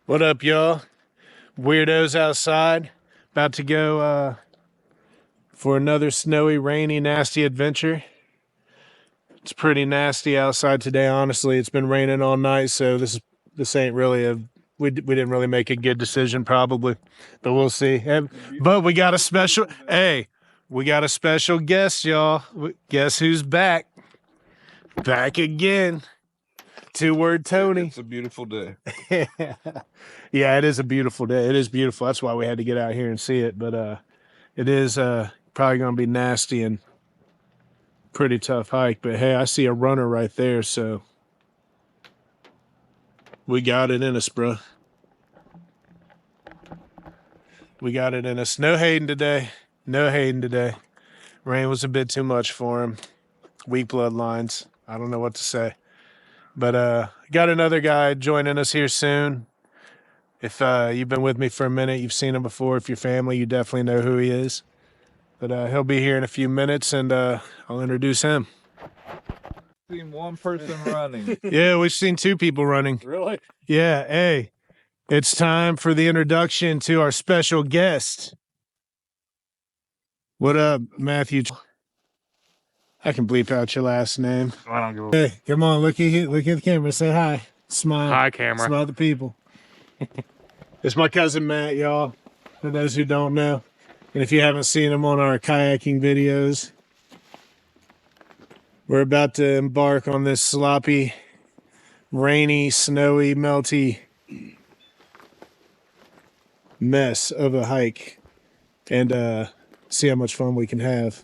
What up, y'all? Weirdos outside. About to go for another snowy, rainy, nasty adventure. It's pretty nasty outside today, honestly. It's been raining all night, so this ain't really we didn't really make a good decision probably. But we'll see. But we got a special we got a special guest, y'all. Guess who's back? Back again. Two-word Tony. It's a beautiful day. Yeah, it is a beautiful day. It is beautiful. That's why we had to get out here and see it. But it is probably going to be nasty and pretty tough hike. But hey, I see a runner right there, so we got it in us, bro. We got it in us. No Hayden today. No Hayden today. Rain was a bit too much for him. Weak bloodlines. I don't know what to say. But got another guy joining us here soon. If you've been with me for a minute, you've seen him before. If you're family, you definitely know who he is. But he'll be here in a few minutes, and I'll introduce him. Seen one person running. Yeah, we've seen two people running. Really? Yeah, hey, it's time for the introduction to our special guest. What up, Matthew? I can bleep out your last name. I don't give a... Hey, come on, look at the camera. Say hi. Smile. Hi, camera. Smile at the people. It's my cousin Matt, y'all. For those who don't know. And if you haven't seen him on our kayaking videos, we're about to embark on this sloppy, rainy, snowy, melty mess of a hike. And see how much fun we can have.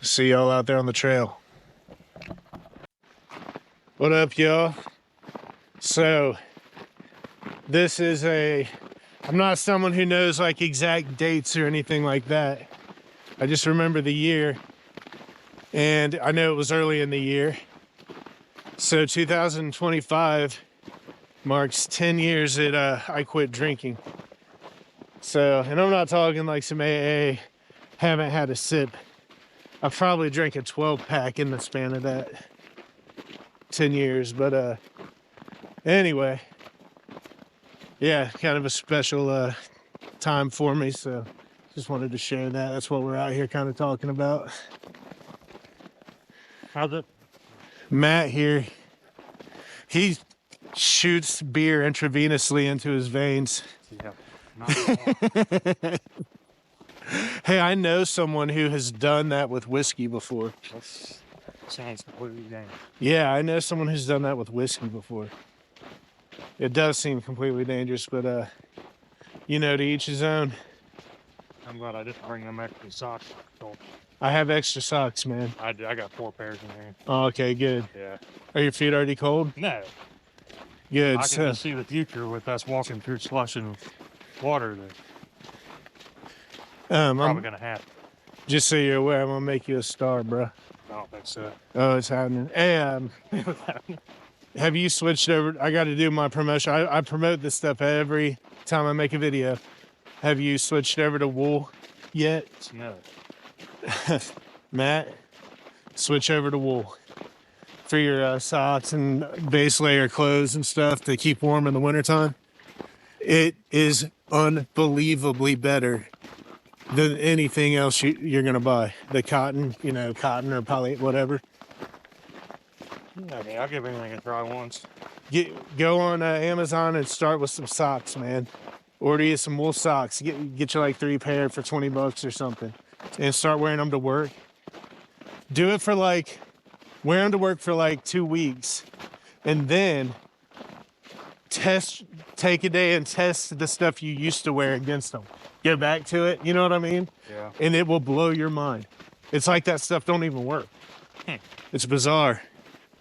See y'all out there on the trail. What up, y'all? So, this is I'm not someone who knows like exact dates or anything like that. I just remember the year, and I know it was early in the year. So 2025 marks 10 years that I quit drinking. So, and I'm not talking like some AA, haven't had a sip. I probably drank a 12-pack in the span of that 10 years. But anyway, yeah, kind of a special time for me. So just wanted to share that. That's what we're out here kind of talking about. How's it? Matt here, he shoots beer intravenously into his veins. Yeah. Not Hey, I know someone who has done that with whiskey before. that sounds completely dangerous. Yeah, I know someone who's done that with whiskey before. It does seem completely dangerous, but you know, to each his own. I'm glad I didn't bring them extra socks. So I have extra socks, man. I got 4 pairs in there. Oh, okay, good. Yeah. Are your feet already cold? No. Good. I can So, just see the future with us walking through slush and water. That's probably going to happen. just so you're aware, I'm gonna make you a star, bro. I don't think so. Oh, it's happening. Hey, have you switched over? I got to do my promotion. I promote this stuff every time I make a video. Have you switched over to wool yet? No. Matt, switch over to wool for your socks and base layer clothes and stuff to keep warm in the wintertime. It is unbelievably better than anything else you're going to buy. The cotton, cotton or poly, whatever. I mean, I'll give anything a try once. Go on Amazon and start with some socks, man. Order you some wool socks. Get you like 3 pair for $20 or something. And start wearing them to work. Do it for wear them to work for like 2 weeks. And then take a day and test the stuff you used to wear against them. Get back to it, you know what I mean? Yeah. And it will blow your mind. It's like that stuff don't even work. It's bizarre.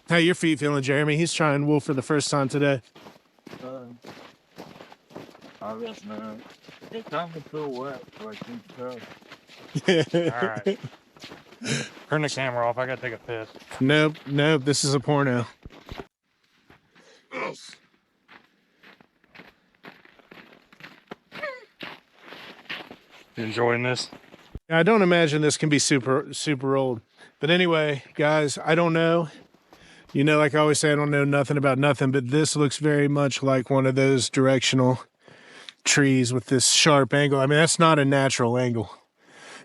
How your feet feeling, Jeremy? He's trying wool for the first time today. I guess not. It's time to feel wet, so I think so. All right. Turn the camera off. I got to take a piss. Nope. This is a porno. You enjoying this? I don't imagine this can be super old. But anyway, guys, I don't know. You know, like I always say, I don't know nothing about nothing, but this looks very much like one of those directional trees with this sharp angle. I mean, that's not a natural angle.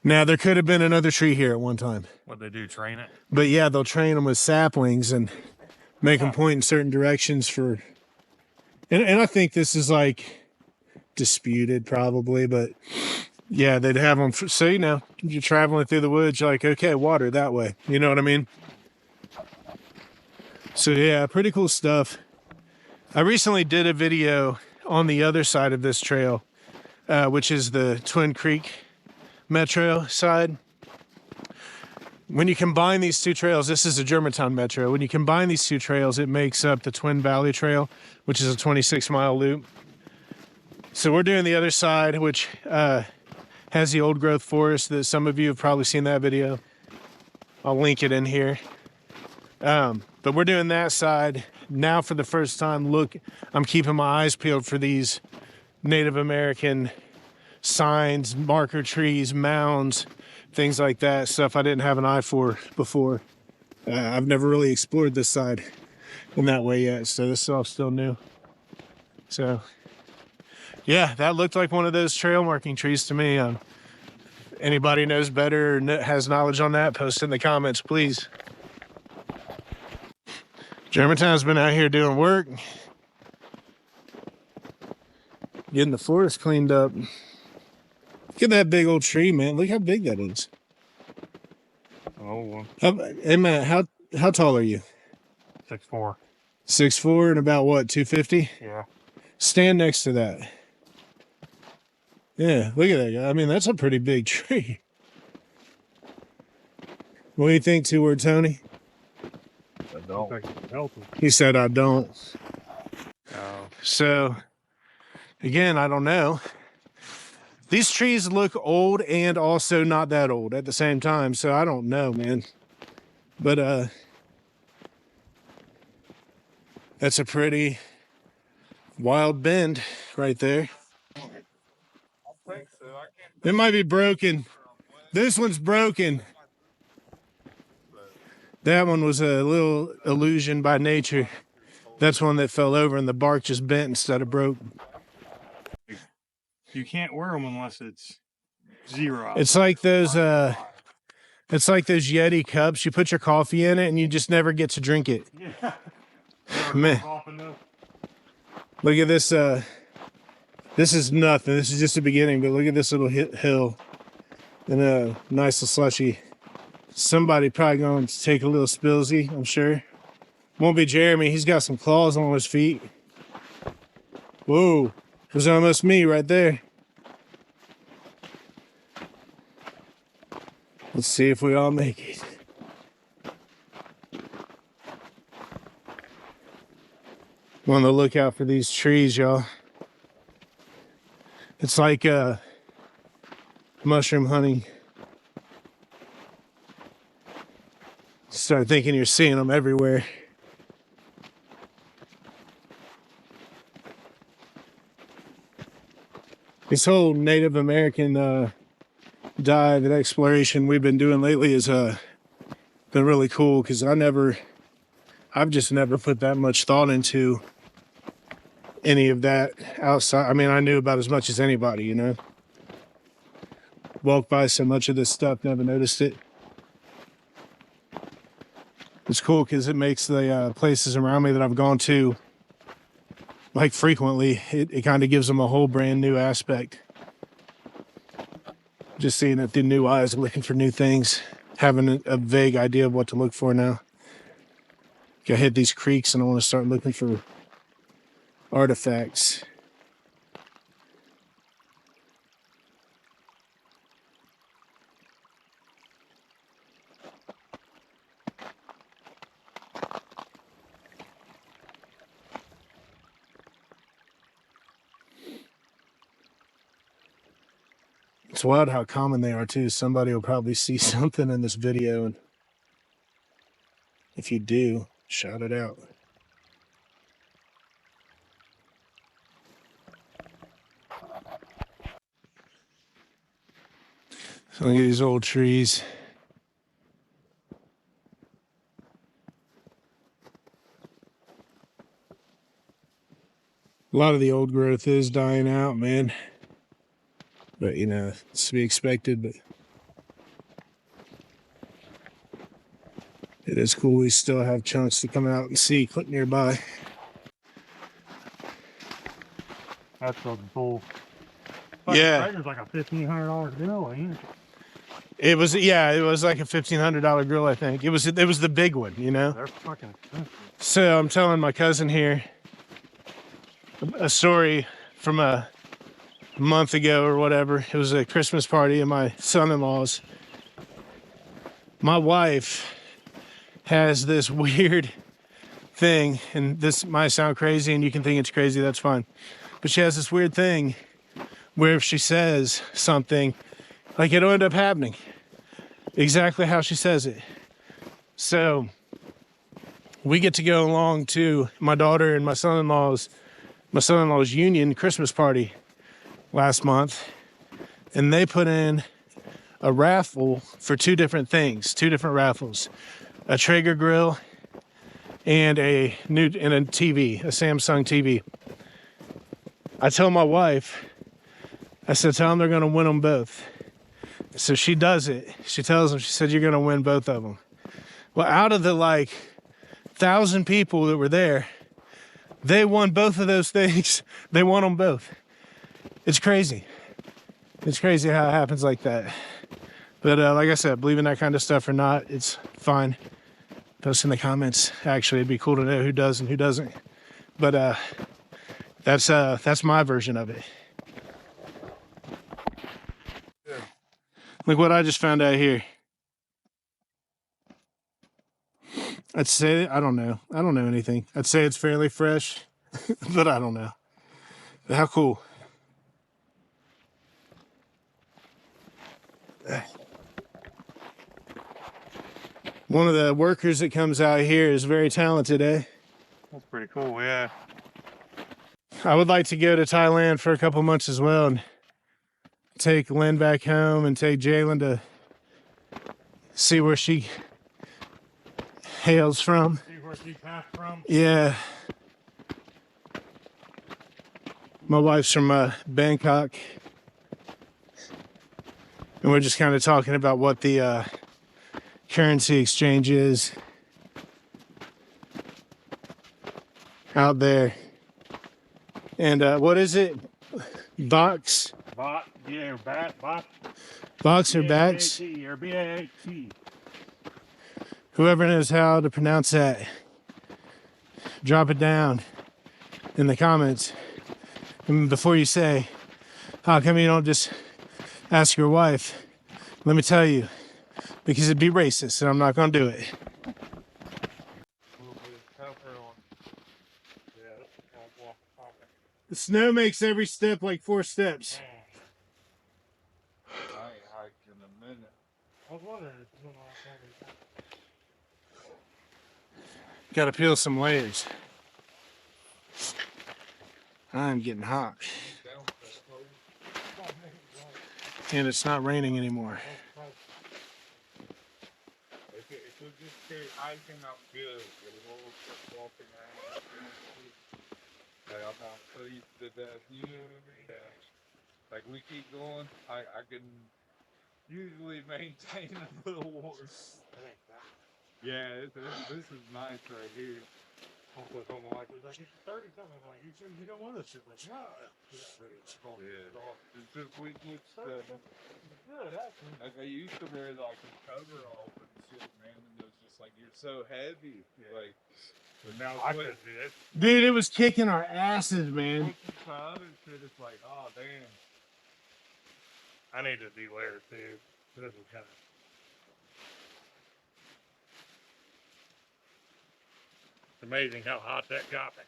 Now, there could have been another tree here at one time. What they do, train it? But yeah, they'll train them with saplings and make them point in certain directions for... And I think this is like disputed probably, but yeah, they'd have them. So, you know, you're traveling through the woods, you're like, okay, water that way. You know what I mean? So yeah, pretty cool stuff. I recently did a video on the other side of this trail, which is the Twin Creek Metro side. When you combine these two trails, this is the Germantown Metro. When you combine these two trails, it makes up the Twin Valley Trail, which is a 26-mile loop. So we're doing the other side, which has the old growth forest that some of you have probably seen that video. I'll link it in here. But we're doing that side. Now for the first time, look, I'm keeping my eyes peeled for these Native American signs, marker trees, mounds, things like that, stuff I didn't have an eye for before. I've never really explored this side in that way yet, so this is all still new. So, yeah, that looked like one of those trail marking trees to me. Anybody knows better or has knowledge on that, post in the comments, please. Germantown's been out here doing work, getting the forest cleaned up. Look at that big old tree, man. Look how big that is. Oh, Hey, Matt, how tall are you? 6'4". 6'4" and about what, 250? Yeah. Stand next to that. Yeah, look at that guy. I mean, that's a pretty big tree. What do you think, two-word Tony? I don't. He said, I don't. Oh. So, again, I don't know. These trees look old and also not that old at the same time, so I don't know, man. But, that's a pretty wild bend right there. It might be broken. This one's broken. That one was a little illusion by nature. That's one that fell over and the bark just bent instead of broke. You can't wear them unless it's 0. It's like those Yeti cups. You put your coffee in it and you just never get to drink it. Yeah. Man, look at this. This is nothing. This is just the beginning, but look at this little hill and a nice little slushy. Somebody probably going to take a little spillsy, I'm sure. Won't be Jeremy. He's got some claws on his feet. Whoa. It was almost me right there. Let's see if we all make it. I'm on the lookout for these trees, y'all. It's like mushroom hunting. Start thinking you're seeing them everywhere. This whole Native American dive and exploration we've been doing lately has been really cool because I've just never put that much thought into any of that outside. I mean, I knew about as much as anybody, you know. Walked by so much of this stuff, never noticed it. It's cool because it makes the places around me that I've gone to, like frequently, it kind of gives them a whole brand new aspect. Just seeing it through new eyes, looking for new things, having a vague idea of what to look for now. I hit these creeks and I want to start looking for artifacts. It's wild how common they are too. Somebody will probably see something in this video, and if you do, shout it out. So look at these old trees. A lot of the old growth is dying out, man. But, you know, it's to be expected, but it is cool. We still have chunks to come out and see nearby. That's so cool. Yeah. It was like a $1,500 bill, ain't it? It was, yeah, it was like a $1,500 grill, I think. It was the big one, you know? They're fucking expensive. So I'm telling my cousin here a story from a month ago or whatever. It was a Christmas party at my son-in-law's. My wife has this weird thing, and this might sound crazy and you can think it's crazy, that's fine. But she has this weird thing where if she says something, like it'll end up happening exactly how she says it. So we get to go along to my daughter and my son-in-law's union Christmas party last month, and they put in a raffle for two different raffles, a Traeger grill and a TV, a Samsung TV. I tell my wife, I said, tell them they're going to win them both. So she does it. She tells them, she said, you're going to win both of them. Well, out of the 1,000 people that were there, they won both of those things. They won them both. It's crazy. It's crazy how it happens like that. But like I said, believe in that kind of stuff or not, it's fine. Post in the comments. Actually, it'd be cool to know who does and who doesn't. But that's my version of it. Look what I just found out here. I'd say, I don't know anything. I'd say it's fairly fresh, but I don't know. But how cool. One of the workers that comes out here is very talented, eh? That's pretty cool, yeah. I would like to go to Thailand for a couple months as well and take Lynn back home and take Jalen to see where she hails from. See where she passed from? Yeah. My wife's from Bangkok. And we're just kind of talking about what the currency exchange is out there. And what is it? Box? Bot, yeah, bat, bot. Box or bats? B-A-T or B-A-T. Whoever knows how to pronounce that, drop it down in the comments. And before you say, how come you don't just ask your wife? Let me tell you, because it'd be racist and I'm not going to do it. The snow makes every step like 4 steps. I ain't hiked in a minute. I was wondering. Got to peel some layers. I'm getting hot. And it's not raining anymore. If we just stay hiking up good, we'll just walking around. Like I'm not pleased to death. You know what I mean? Like we keep going, I can usually maintain a little water. Yeah, this is nice right here. I'll put home like it's like 30 something. I'm like, you don't want this shit. Like, no. Yeah. It's just we get stuff. Good, actually. Like I used to wear like a cover off and shit, man, and it was just like you're so heavy. Yeah. Like, but now I could do it. Dude, it was kicking our asses, man. and shit, it's like, oh damn. I need to de-layer too. This is kind of. It's amazing how hot that got me.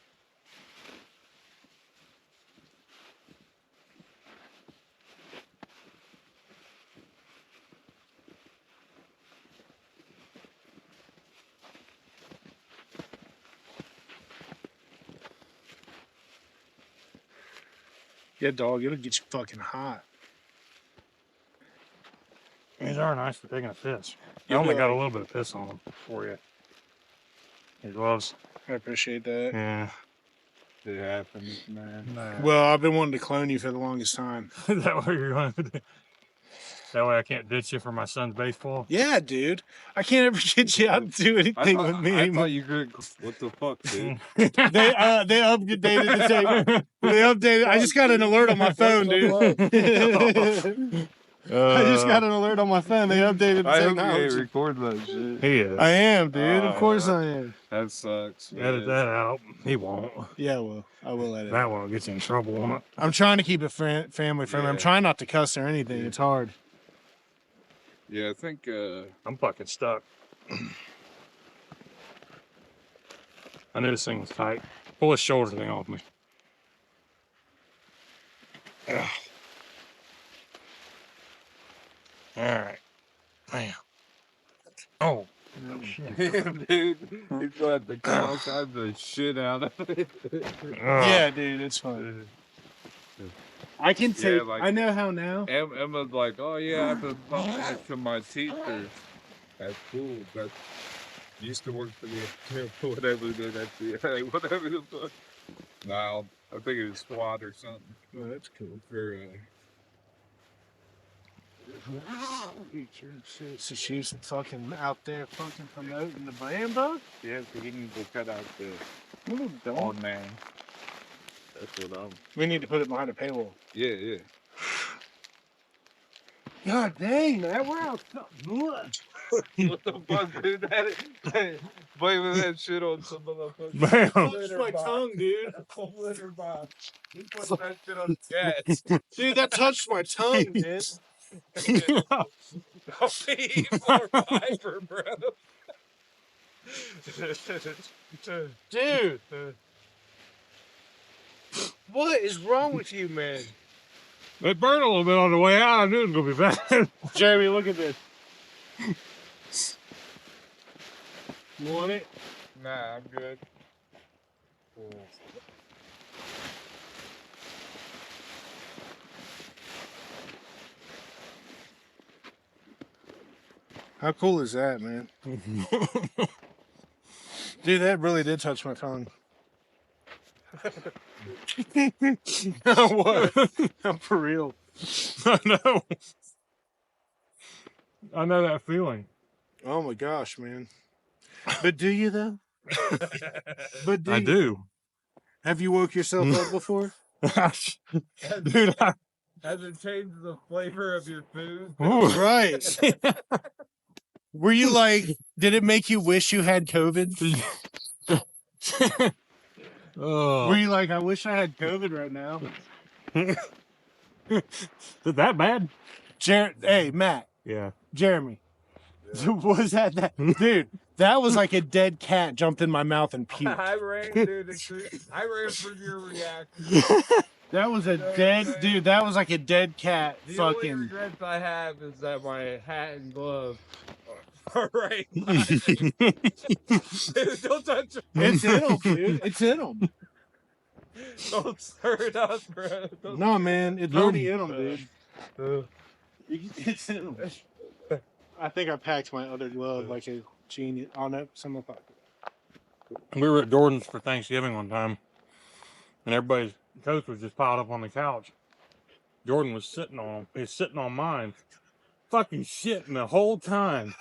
Yeah, dog, it'll get you fucking hot. These are nice for taking a piss. I You'll only be got a like- little bit of piss on them for you. These gloves. I appreciate that. Yeah. shit happens, man. Nah. Well, I've been wanting to clone you for the longest time. Is that what you're going to do? That way I can't ditch you for my son's baseball. Yeah, dude. I can't ever get you out to do anything with me I anymore. thought you could. What the fuck, dude? They updated the tape. They updated. I just got an alert on my phone, dude. I just got an alert on my phone. They updated the I hope you ain't technology. recording that shit. He is. I am, dude. Of course Oh, I am. That sucks. Edit that out. He won't. Yeah, well, I will edit. That won't get you in trouble, won't it? I'm trying to keep it family friendly. I'm Yeah. trying not to cuss or anything. Yeah. It's hard. Yeah, I think. I'm fucking stuck. I knew this thing was tight. Pull this shoulder thing off me. Ugh. All right. Bam. Oh. Damn, dude. He's got to cut all kinds of shit out of it. Yeah, dude, it's fun. I can Yeah, take. like- I know how now. Emma's like, oh yeah, I have to talk that to my teacher. That's cool. That's used to work for the whatever whatever the fuck. No, I think it was SWAT or something. Oh, that's cool. For So she's fucking out there fucking promoting the band book? yeah, so he needs to cut out the No, don't. old man. That's what I'm. We need to put it behind a paywall. Yeah. God dang, man, we're out. What the fuck, dude? Blaming that shit on some motherfucker. Bam. Touched my tongue, dude. Litter box. You put that shit on cats. Dude, that touched my tongue, dude. P4 Viper, bro. Dude. What is wrong with you, man? It burned a little bit on the way out. I knew it was going to be bad. Jeremy, look at this. You want it? Nah, I'm good. How cool is that, man? Dude, that really did touch my tongue. What? I'm for real. I know. I know that feeling. Oh my gosh, man. But do you though? But I you? do. Have you woke yourself up before? Dude, Has it changed the flavor of your food? Right. Were you like, did it make you wish you had COVID? Oh. Were you like, I wish I had COVID right now? Is it that bad? Hey, Matt, Yeah. Jeremy. Was that? Dude, that was like a dead cat jumped in my mouth and puked. I ran for your reaction. That was a dead, dude, that was like a dead cat The only fucking. regrets I have is that my hat and glove are right. Dude, don't touch it. It's in them, dude. It's in them. Don't stir it up, bro. Don't No, man, it's already in them, dude. It's in them. I think I packed my other glove like a genius. Oh no, someone thought. We were at Jordan's for Thanksgiving one time, and everybody's coat was just piled up on the couch. Jordan was sitting on him. He was sitting on mine, fucking shitting the whole time.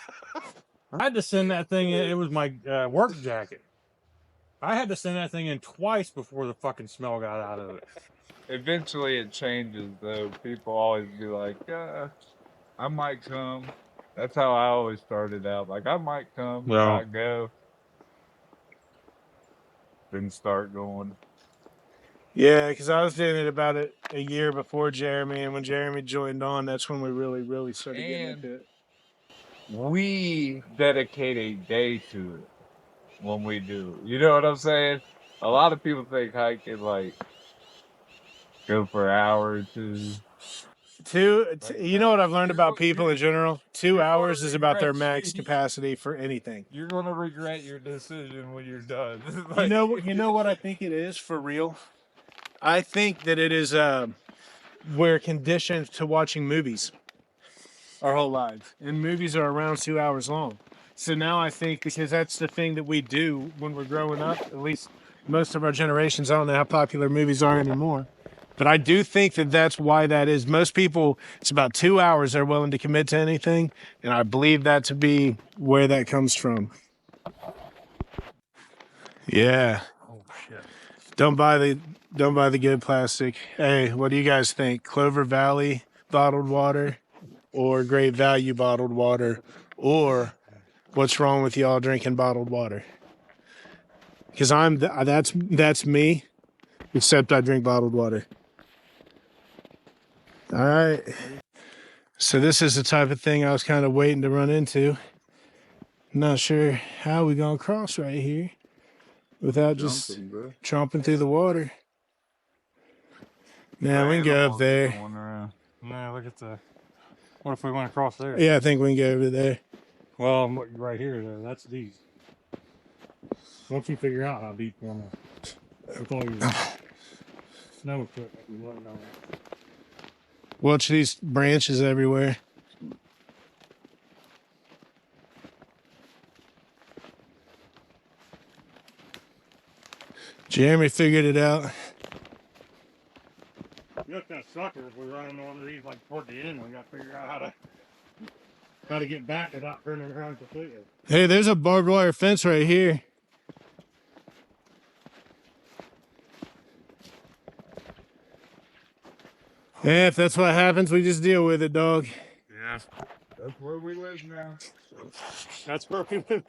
I had to send that thing in. It was my work jacket. I had to send that thing in twice before the fucking smell got out of it. Eventually it changes though. People always be like, I might come. That's how I always started out. Like, I might come, Yeah. not go. Then start going. Yeah, because I was doing it about a year before Jeremy, and when Jeremy joined on, that's when we really started getting And- into it. We dedicate a day to it when we do. You know what I'm saying? A lot of people think hiking like go for an hour or two. You know what I've learned about people in general? 2 you're hours gonna is about their regret max it. capacity for anything. You're gonna regret your decision when you're done. You know what I think it is for real? I think that it is we're conditioned to watching movies our whole lives, and movies are around 2 hours long. So now I think because that's the thing that we do when we're growing up, at least most of our generations. I don't know how popular movies are anymore. But I do think that that's why that is. Most people, it's about 2 hours they're willing to commit to anything. And I believe that to be where that comes from. Yeah. Oh shit. Don't buy the good plastic. Hey, what do you guys think? Clover Valley bottled water or Great Value bottled water? Or what's wrong with y'all drinking bottled water? Because that's me, except I drink bottled water. All right. So this is the type of thing I was kind of waiting to run into. Not sure how we gonna cross right here without just tromping through the water. Now we can go up there. No, look at the. What if we went across there? Yeah, I think we can go over there. Well, right here, though, that's deep. Once you figure out how deep you want to, with all your snow equipment, you let know. Watch these branches everywhere. Jeremy figured it out. You look kind of sucker if we run into one of these like toward the end. We got to figure out how to get back without turning around completely. Hey, there's a barbed wire fence right here. Yeah, if that's what happens, we just deal with it, dog. Yeah. That's where we live now. That's where we live.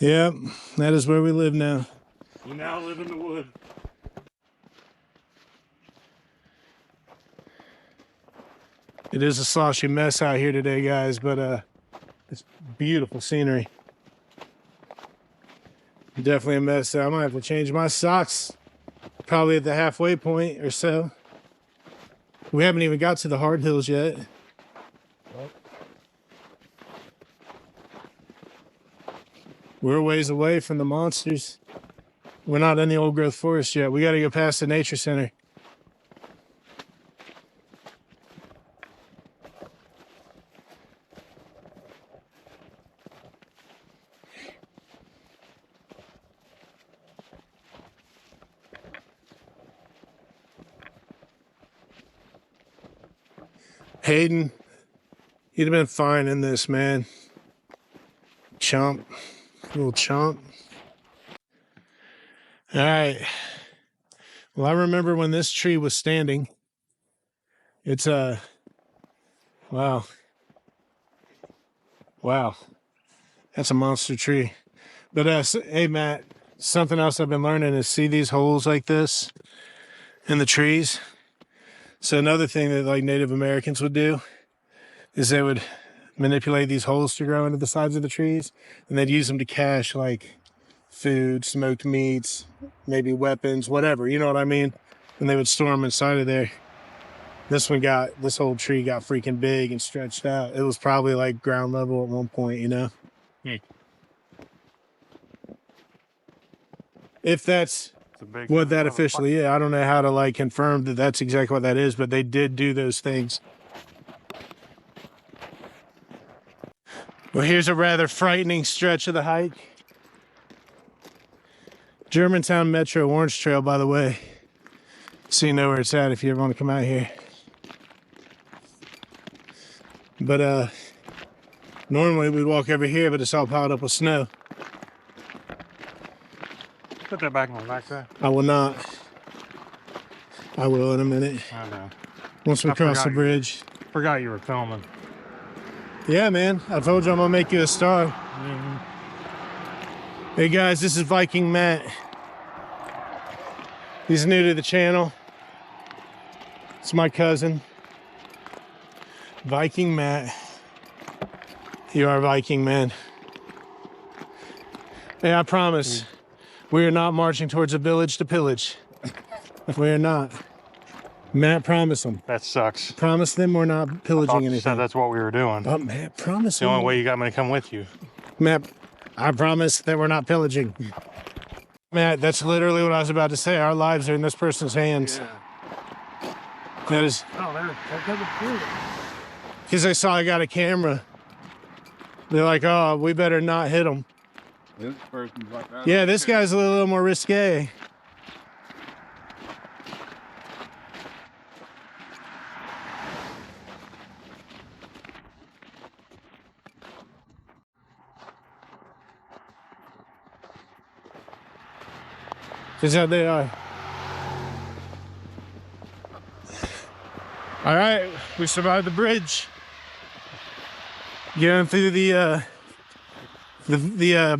Yep, that is where we live now. You now live in the woods. It is a sloshy mess out here today, guys, but it's beautiful scenery. Definitely a mess. I'm gonna have to change my socks probably at the halfway point or so. We haven't even got to the hard hills yet. We're a ways away from the monsters. We're not in the old growth forest yet. We got to go past the nature center. Hayden, you'd have been fine in this, man. Chump. Little chump. All right. Well, I remember when this tree was standing. It's wow. Wow. That's a monster tree. But hey, Matt, something else I've been learning is see these holes like this in the trees. So another thing that like Native Americans would do is they would manipulate these holes to grow into the sides of the trees, and they'd use them to cache like food, smoked meats, maybe weapons, whatever, you know what I mean? And they would store them inside of there. This whole tree got freaking big and stretched out. It was probably like ground level at one point, you know? If that's what that officially is. I don't know how to like confirm that that's exactly what that is, but they did do those things. Well, here's a rather frightening stretch of the hike. Germantown Metro Orange Trail, by the way. So you know where it's at if you ever want to come out here. But normally we'd walk over here, but it's all piled up with snow. Put that back on the backside. I will not. I will in a minute. I know. Once we cross the bridge. Forgot you were filming. Yeah, man. I told you I'm gonna make you a star. Mm-hmm. Hey guys, this is Viking Matt. He's new to the channel. It's my cousin. Viking Matt. You are Viking, man. Hey, I promise. We are not marching towards a village to pillage. We are not. Matt, promise them. That sucks. Promise them we're not pillaging anything. Said that's what we were doing. Oh, Matt, promise the only way you got me to come with you. Matt, I promise that we're not pillaging. Matt, that's literally what I was about to say. Our lives are in this person's hands. Yeah. That is. Oh, there. Because they saw I got a camera. They're like, oh, we better not hit them. This person's like that. Yeah, this guy's a little more risque. Is that they are. All right, we survived the bridge. Going through the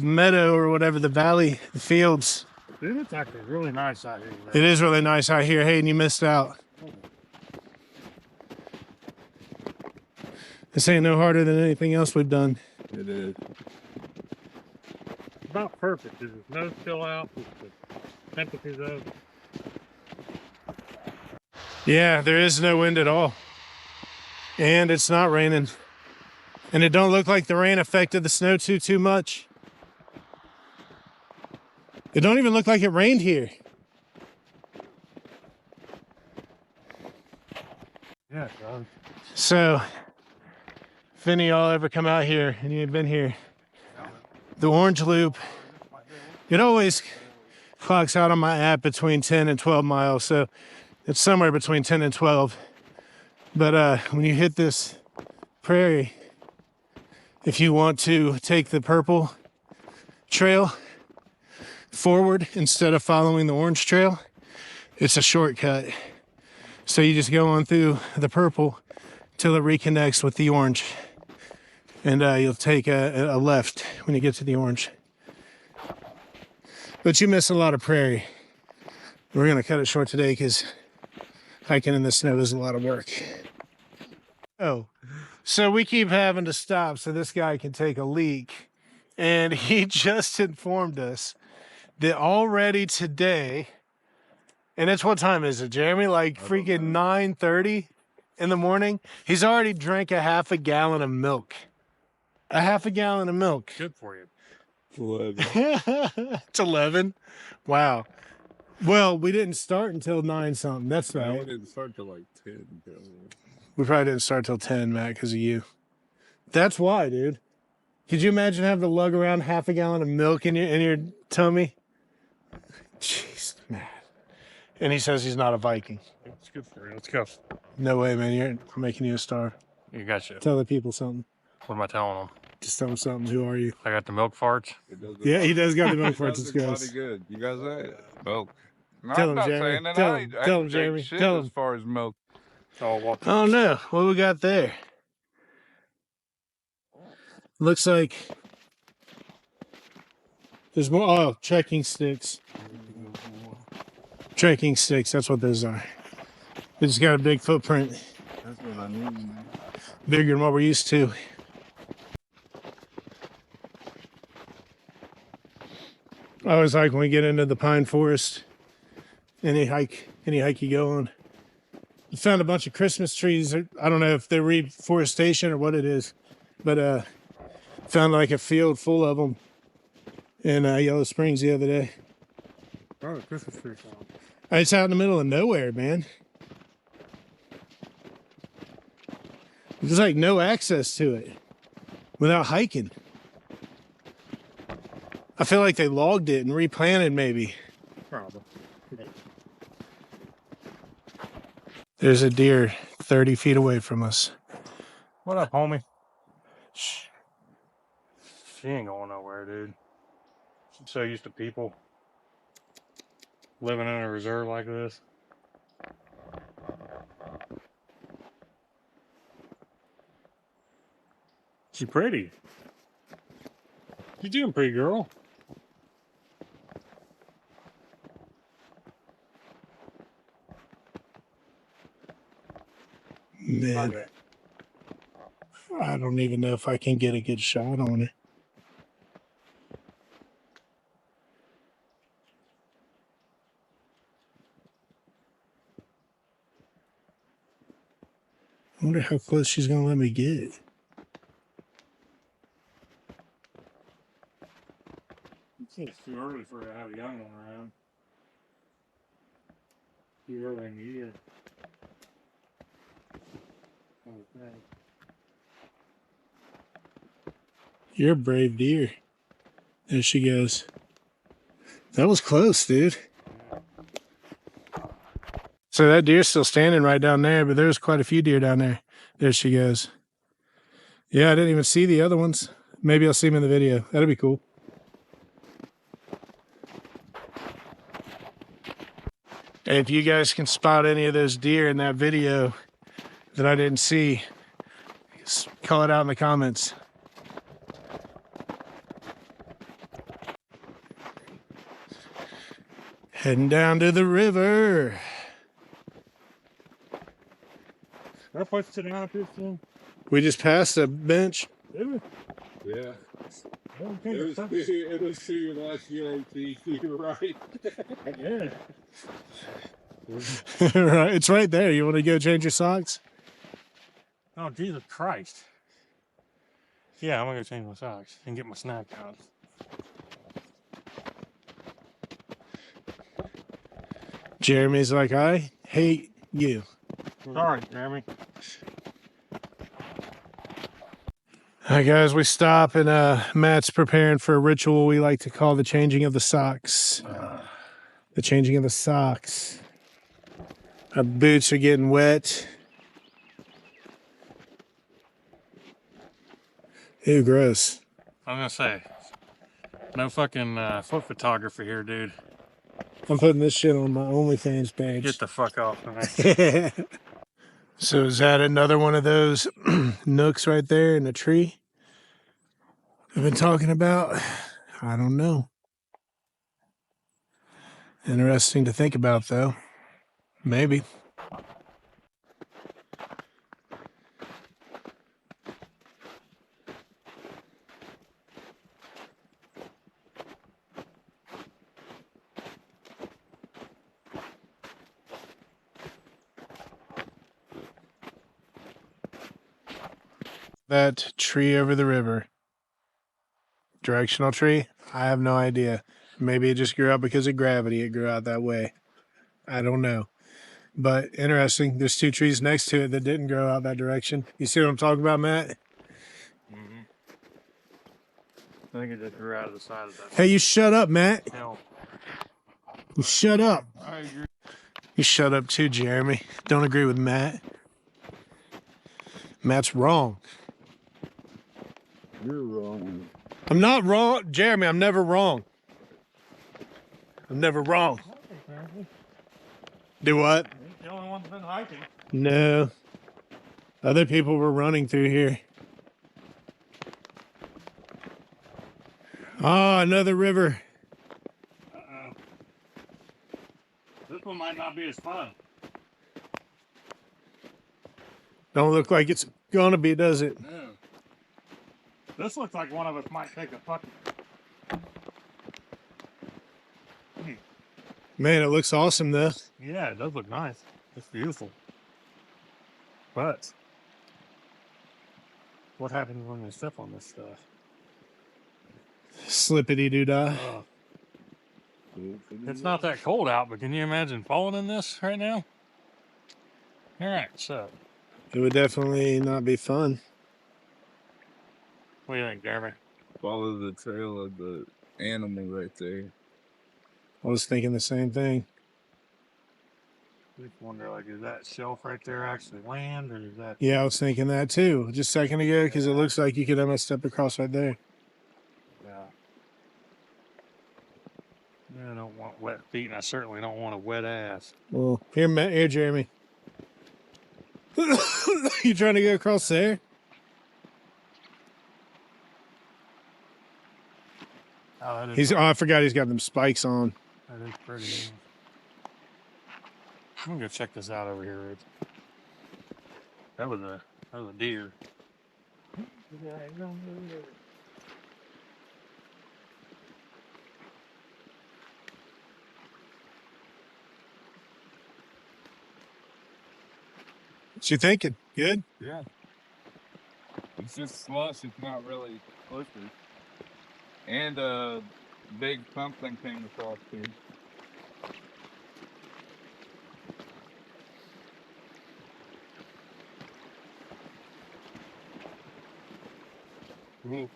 meadow or whatever, the valley, the fields. Dude, it's actually really nice out here. It is really nice out here. Hey, and you missed out. This ain't no harder than anything else we've done. It is. About perfect. There's no chill out. The temperature's up. Yeah, there is no wind at all. And it's not raining. And it don't look like the rain affected the snow too much. It don't even look like it rained here. Yeah, it does. So, if any of y'all ever come out here and you ain't been here, the Orange Loop, it always clocks out on my app between 10 and 12 miles. So it's somewhere between 10 and 12. But when you hit this prairie, if you want to take the purple trail forward instead of following the orange trail, it's a shortcut. So you just go on through the purple till it reconnects with the orange. And you'll take a left when you get to the orange. But you miss a lot of prairie. We're going to cut it short today because hiking in the snow is a lot of work. Oh, so we keep having to stop so this guy can take a leak. And he just informed us that already today, and it's what time is it, Jeremy? Like freaking 9:30 in the morning. He's already drank a half a gallon of milk. A half a gallon of milk. Good for you. 11. It's 11. Wow. Well, we didn't start until 9 something. That's No, right. we didn't start till like 10. We probably didn't start till 10, Matt, because of you. That's why, dude. Could you imagine having to lug around half a gallon of milk in your tummy? Jeez, man. And he says he's not a Viking. It's good for you. Let's go. No way, man. You're making you a star. You got you. Tell the people something. What am I telling them? Just tell them something. Who are you? I got the milk farts. Yeah, he does got the milk farts. It's It's gross. bloody good. You guys say milk. No, Tell I'm him, not Jeremy. saying that. Tell I him. ain't Tell him, drink Jeremy. shit Tell as him. far as milk. Oh, well. Oh no, what we got there? Looks like there's more. Oh, trekking sticks. Trekking sticks, that's what those are. They just got a big footprint, That's what I need, man. bigger than what we're used to. I always like when we get into the pine forest. Any hike you go on. I found a bunch of Christmas trees. I don't know if they're reforestation or what it is, but found like a field full of them in Yellow Springs the other day. Oh, Christmas tree farm. It's out in the middle of nowhere, man. There's like no access to it without hiking. I feel like they logged it and replanted maybe. Probably. There's a deer 30 feet away from us. What up, homie? Shh. She ain't going nowhere, dude. She's so used to people living in a reserve like this. She's pretty. You're doing pretty, girl. Man, I don't even know if I can get a good shot on it. I wonder how close she's gonna let me get. It's too early for her to have a young one around. Too early in the year. Okay. You're a brave deer. There she goes. That was close, dude. So that deer's still standing right down there, but there's quite a few deer down there. There she goes. Yeah, I didn't even see the other ones. Maybe I'll see them in the video. That'd be cool. If you guys can spot any of those deer in that video that I didn't see, just call it out in the comments. Heading down to the river. Our place to sit down up here soon. We just passed a bench. Yeah. Okay, It was too last year, you're right. yeah. Right, it's right there. You want to go change your socks? Oh, Jesus Christ. Yeah, I'm gonna go change my socks and get my snack out. Jeremy's like, I hate you. Sorry, Jeremy. All right, guys, we stop and Matt's preparing for a ritual we like to call the changing of the socks. The changing of the socks. Our boots are getting wet. Ew, gross. I'm gonna say, no fucking foot photographer here, dude. I'm putting this shit on my OnlyFans page. Get the fuck off of me. So is that another one of those nooks right there in the tree I've been talking about? I don't know. Interesting to think about, though. Maybe. That tree over the river. Directional tree? I have no idea. Maybe it just grew out because of gravity. It grew out that way. I don't know. But interesting. There's two trees next to it that didn't grow out that direction. You see what I'm talking about, Matt? Mm-hmm. I think it just grew out of the side of that. Hey, you shut up, Matt. Hell. You shut up. I agree. You shut up too, Jeremy. Don't agree with Matt. Matt's wrong. You're wrong. I'm not wrong. Jeremy, I'm never wrong. I'm never wrong. Do what? The only one's been hiking. No. Other people were running through here. Oh, another river. Uh-oh. This one might not be as fun. Don't look like it's gonna be, does it? No. This looks like one of us might take a fucking... Man, it looks awesome though. Yeah, it does look nice. It's beautiful. But what happens when they step on this stuff? Slippity doo dah. It's not that cold out, but can you imagine falling in this right now? All right, so It would definitely not be fun. what do you think, Jeremy? Follow the trail of the animal right there. I was thinking the same thing. I just wonder, like, is that shelf right there actually land, or is that? Yeah, I was thinking that too, just a second ago, because it looks like you could almost step across right there. Yeah. I don't want wet feet, and I certainly don't want a wet ass. Well, here, Matt, here, Jeremy. You trying to go across there? Oh, that is He's. Oh, I forgot he's got them spikes on. That is pretty. I'm gonna go check this out over here, Rich. That was a deer. What you thinking? Good. Yeah. It's just slush, it's not really slippery. And a big something came across here. I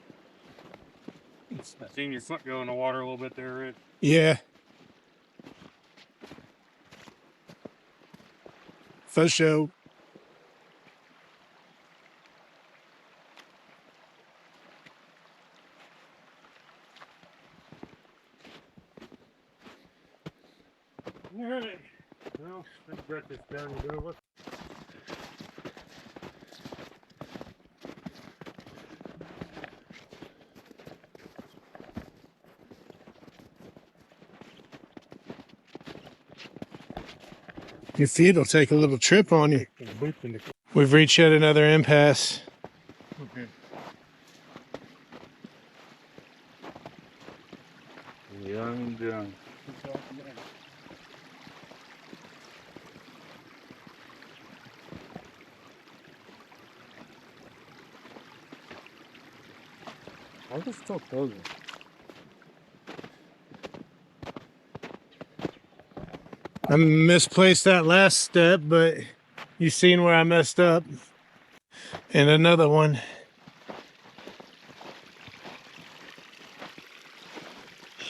seen your foot go in the water a little bit there, Rich. Yeah. For sure. Alright. Well, let's get this done and over. Your feet will take a little trip on you. Put the boots in the We've reached yet another impasse. okay. Yeah, I'm done. Why is it still closing? I misplaced that last step, but you seen where I messed up. And another one.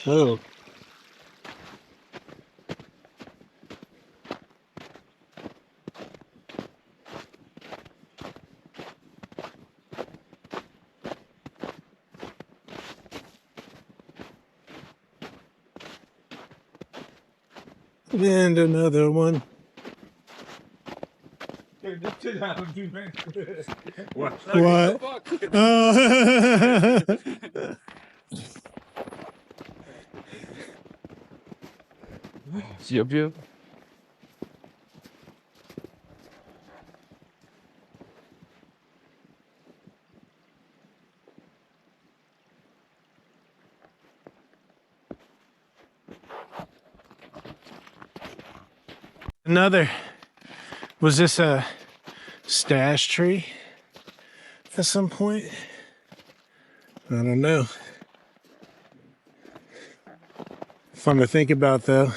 Oh. And another one. What? What? Oh. Yep, yep. Another. Was this a stash tree at some point? I don't know. Fun to think about, though.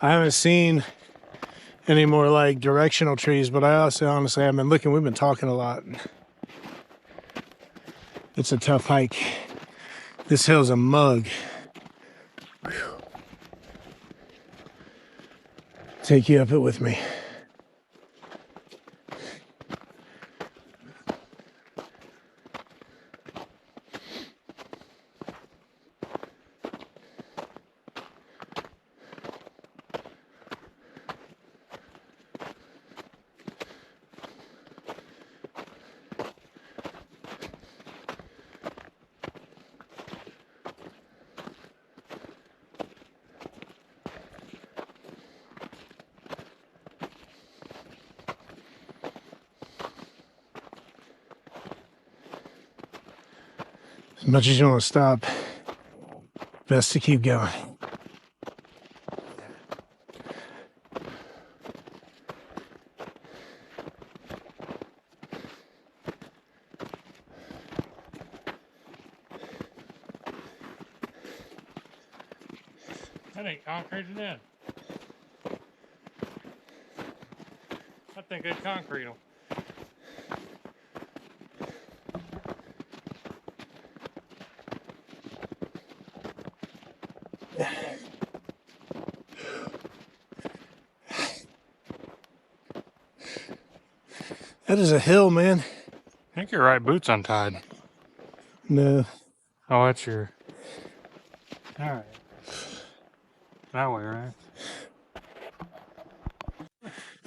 I haven't seen any more like directional trees, but I also honestly haven't been looking. We've been talking a lot. It's a tough hike. This hill's a mug. Whew. Take you up it with me. As much as you want to stop, best to keep going. That ain't concrete in there. I think it's concrete. That is a hill, man. I think your right boot's untied. No. Oh, that's your. Alright. That way, right?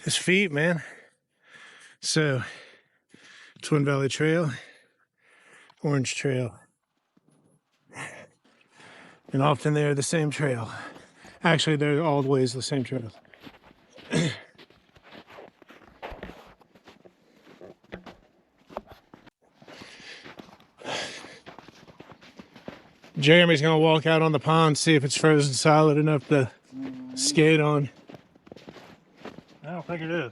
His feet, man. So, Twin Valley Trail, Orange Trail. And often they're the same trail. Actually, they're always the same trail. Jeremy's gonna walk out on the pond, see if it's frozen solid enough to skate on. I don't think it is.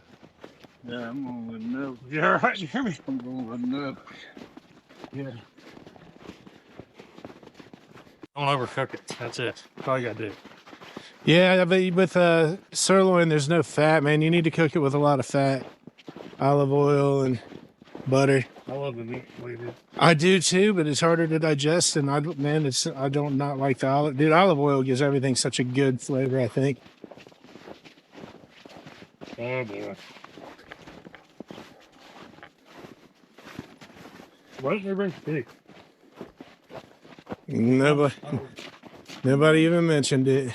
Yeah, I'm going with no. You all right? You hear me? I'm going with no. Yeah. Don't overcook it. That's it. That's all you gotta do. Yeah, but with sirloin, there's no fat, man. You need to cook it with a lot of fat, olive oil and butter. I love the meat flavour. I do too, but it's harder to digest. And I don't not like the olive. Dude, olive oil gives everything such a good flavor, I think. Oh boy. Why didn't they bring steak? Nobody even mentioned it.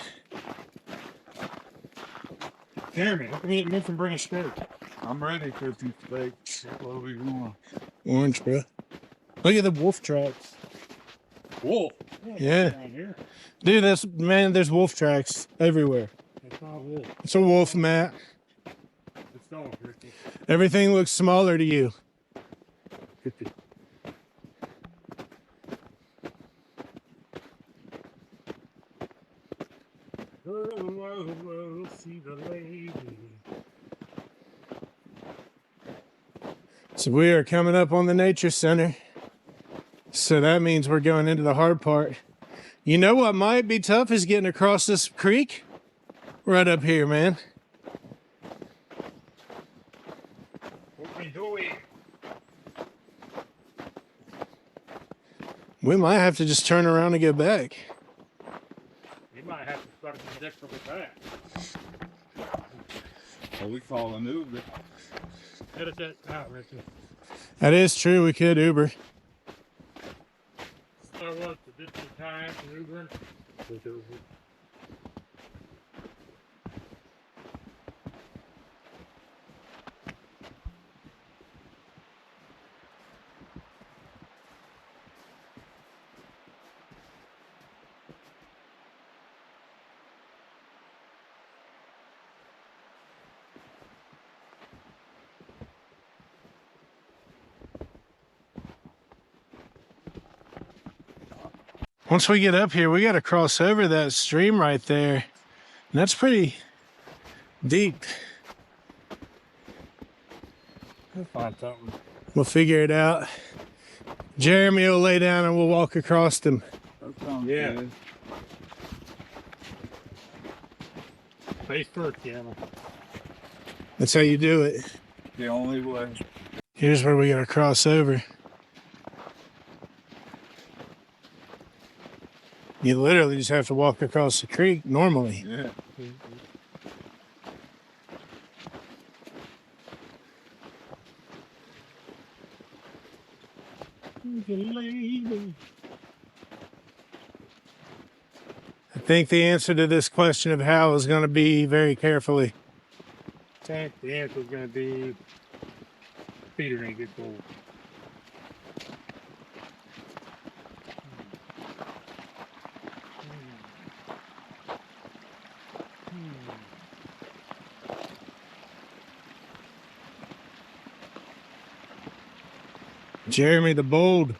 Jeremy, how come you didn't mention bring a steak? I'm ready for some steaks. What we want? Orange, bro. Look at the wolf tracks. Wolf. Yeah. Down here. Dude, there's wolf tracks everywhere. It's not wolf. It's a wolf, Matt. It's dog, Ricky. Everything looks smaller to you. 50. Oh, see the lady. So we are coming up on the nature center. So that means we're going into the hard part. You know what might be tough is getting across this creek right up here, man. What we doing? We might have to just turn around and go back. You might have to start the dick from the back. Well, we call an Uber. Edit that out, Ricky. That is true. We could Uber. I was to ditch the time for Uber. Once we get up here, we got to cross over that stream right there. And that's pretty deep. We'll find something. We'll figure it out. Jeremy will lay down and we'll walk across them. That sounds Yeah. good. Face first, Jeremy. That's how you do it. The only way. Here's where we got to cross over. You literally just have to walk across the creek normally. Yeah. I think the answer to this question of how is going to be very carefully. I think the answer is going to be feet are going to get cold. Jeremy the Bold.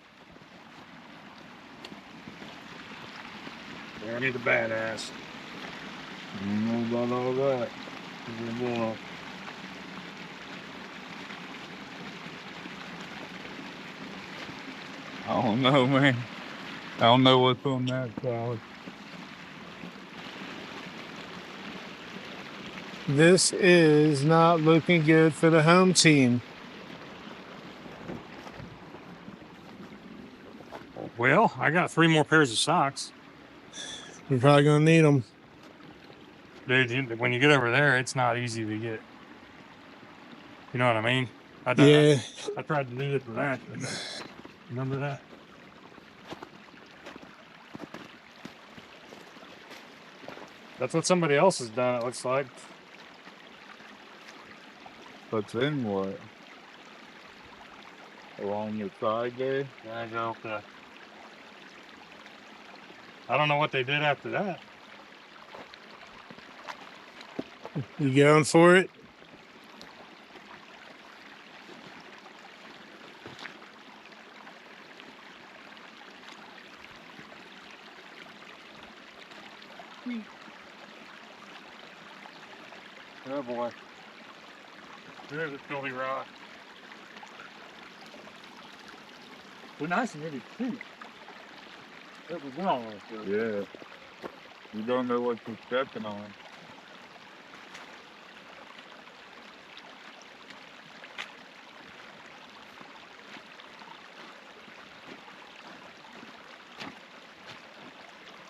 Jeremy the badass. I don't know about all that. I don't know, man. I don't know what's on that side. This is not looking good for the home team. Well, I got 3 more pairs of socks. We're probably going to need them. Dude, when you get over there, it's not easy to get. You know what I mean? I tried to do it for that. Remember that? That's what somebody else has done, it looks like. But then what? Along the side there? There I go. I don't know what they did after that. You going for it? Oh boy. There's a filthy rock. Well, nice and heavy too. That was wrong right there. Yeah. You don't know what you're stepping on.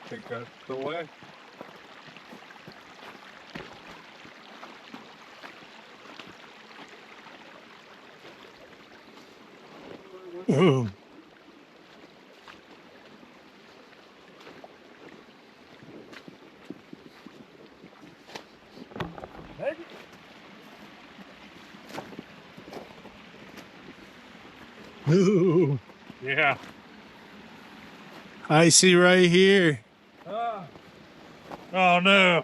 I think that's the way. Ooh. Maybe. Ooh, Yeah. I see right here. Ah, Oh no.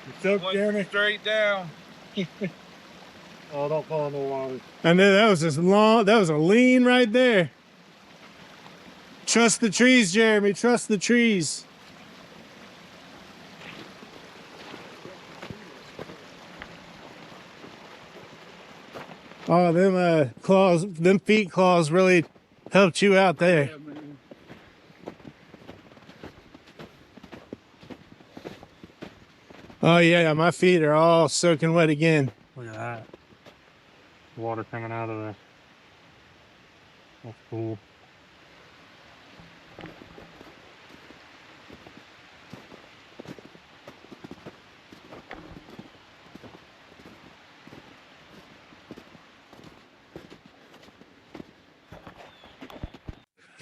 You soaked, went Jeremy? straight down. Oh, don't fall in the water. I know that was just long. That was a lean right there. Trust the trees, Jeremy. Trust the trees. Oh, them claws, them feet claws really helped you out there. Yeah, man. Oh yeah, my feet are all soaking wet again. Look at that. Water coming out of there. That's cool.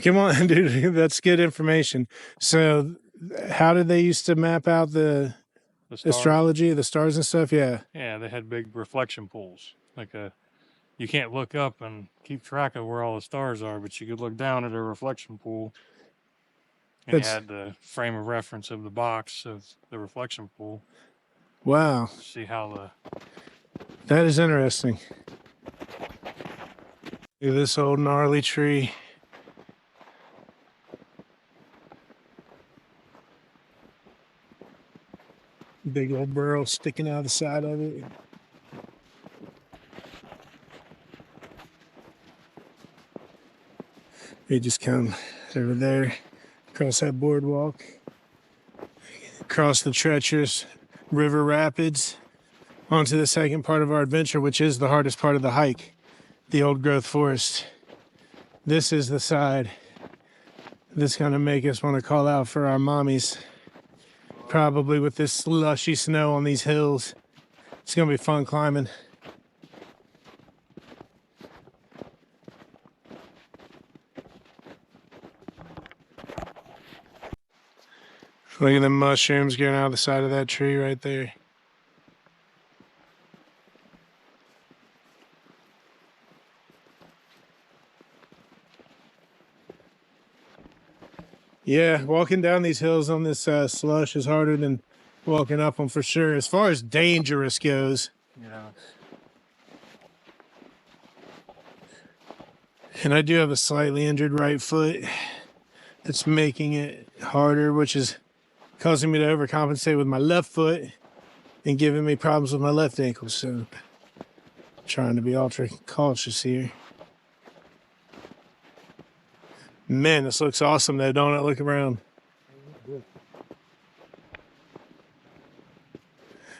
Come on, dude. That's good information. So, how did they used to map out the The stars. astrology, the stars and stuff? Yeah. Yeah, they had big reflection pools. You can't look up and keep track of where all the stars are, but you could look down at a reflection pool. And you That's had the frame of reference of the box of the reflection pool. wow. See how That is interesting. Look at this old gnarly tree. Big old burrow sticking out the side of it. You just come over there, across that boardwalk, across the treacherous river rapids, onto the second part of our adventure, which is the hardest part of the hike, the old growth forest. This is the side that's gonna make us want to call out for our mommies. Probably with this slushy snow on these hills. It's gonna be fun climbing. Look at the mushrooms getting out of the side of that tree right there. Yeah, walking down these hills on this slush is harder than walking up them for sure. As far as dangerous goes. Yeah. And I do have a slightly injured right foot. That's making it harder, which is causing me to overcompensate with my left foot and giving me problems with my left ankle. So I'm trying to be ultra cautious here. Man, this looks awesome though, don't it? Look around.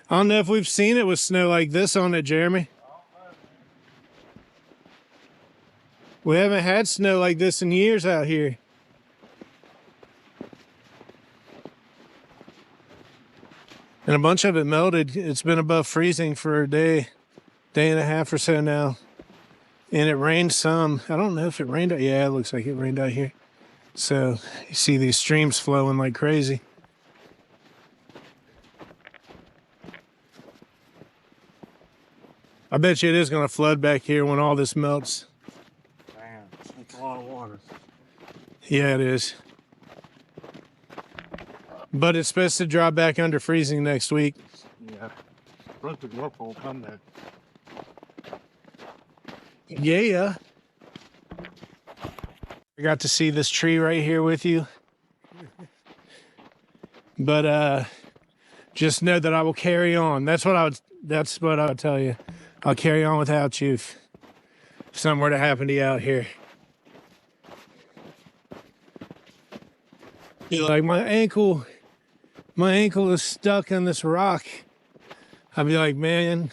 I don't know if we've seen it with snow like this on it, Jeremy. We haven't had snow like this in years out here. And a bunch of it melted. It's been above freezing for a day and a half or so now. And it rained some. I don't know if it rained out. Yeah, it looks like it rained out here. So you see these streams flowing like crazy. I bet you it is going to flood back here when all this melts. Man, that's a lot of water. Yeah, it is. But it's supposed to drop back under freezing next week. Yeah. Run to Norfolk, come there. Yeah. I got to see this tree right here with you. But just know that I will carry on. That's what I would tell you. I'll carry on without you if something were to happen to you out here. You're like, my ankle is stuck on this rock. I'd be like, man,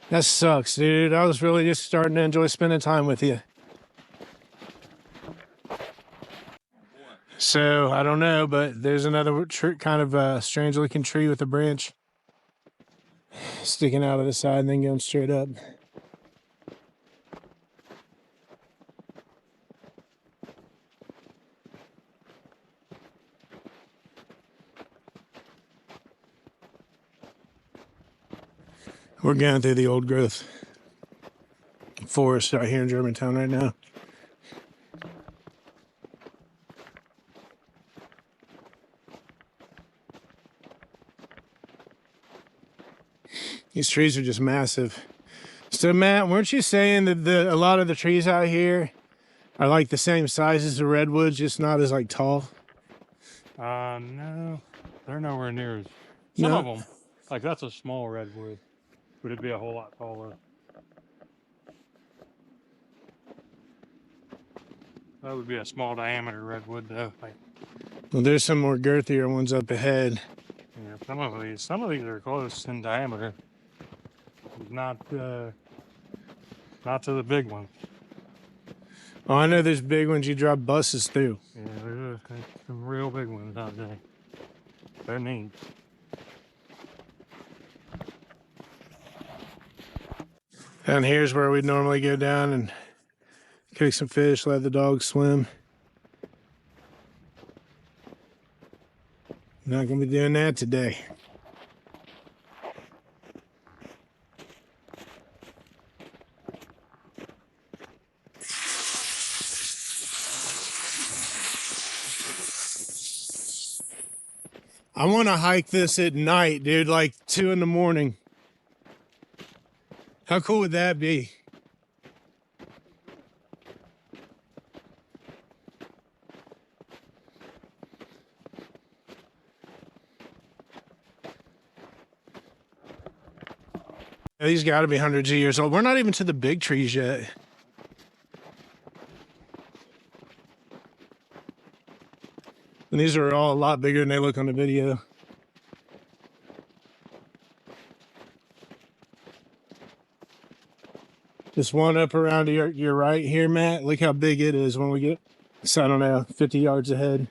that sucks, dude. I was really just starting to enjoy spending time with you. So I don't know, but there's another kind of strange looking tree with a branch sticking out of the side and then going straight up. We're going through the old growth forest out here in Germantown right now. These trees are just massive. So Matt, weren't you saying that a lot of the trees out here are like the same size as the redwoods, just not as like tall? No, they're nowhere near as. Some No. of them, like that's a small redwood, but it'd be a whole lot taller. That would be a small diameter redwood, though. Like, Well, there's some more girthier ones up ahead. yeah, some of these are close in diameter. Not to the big one. Oh, I know there's big ones you drive buses through. Yeah, there's some real big ones out there. They're neat. Down here's where we'd normally go down and cook some fish, let the dogs swim. Not gonna be doing that today. I want to hike this at night, dude, like 2 in the morning. How cool would that be? These got to be hundreds of years old. We're not even to the big trees yet. And these are all a lot bigger than they look on the video. This one up around your right here, Matt. Look how big it is when we get, so I don't know, 50 yards ahead.